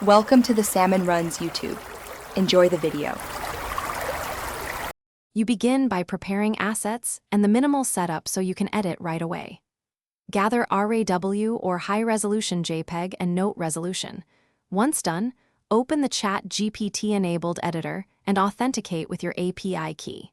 Welcome to the Salmon Runs YouTube. Enjoy the video. You begin by preparing assets and the minimal setup so you can edit right away. Gather RAW or high-resolution JPEG and note resolution. Once done, open the ChatGPT-enabled editor and authenticate with your API key.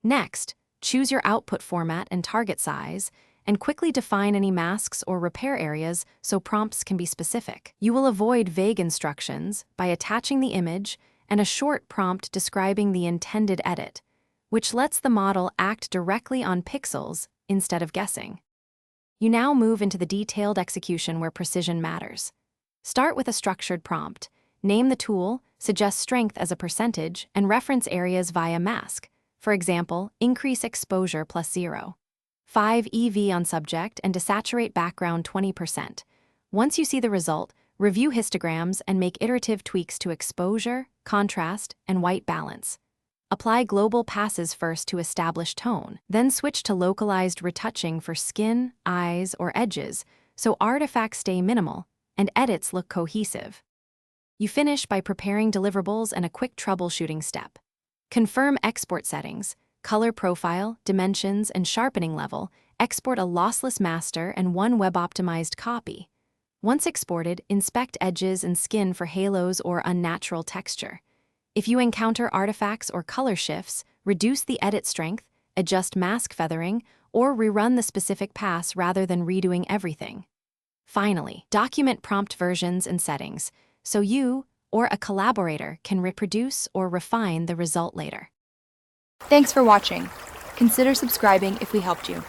Next, choose your output format and target size, and quickly define any masks or repair areas so prompts can be specific. You will avoid vague instructions by attaching the image and a short prompt describing the intended edit, which lets the model act directly on pixels instead of guessing. You now move into the detailed execution where precision matters. Start with a structured prompt. Name the tool, suggest strength as a percentage, and reference areas via mask. For example, increase exposure plus 0. 5 EV on subject and desaturate background 20%. Once you see the result, review histograms and make iterative tweaks to exposure, contrast, and white balance. Apply global passes first to establish tone, then switch to localized retouching for skin, eyes, or edges so artifacts stay minimal and edits look cohesive. You finish by preparing deliverables and a quick troubleshooting step. Confirm export settings, color profile, dimensions, and sharpening level. Export a lossless master and one web-optimized copy. Once exported, inspect edges and skin for halos or unnatural texture. If you encounter artifacts or color shifts, reduce the edit strength, adjust mask feathering, or rerun the specific pass rather than redoing everything. Finally, document prompt versions and settings so you or a collaborator can reproduce or refine the result later. Thanks for watching. Consider subscribing if we helped you.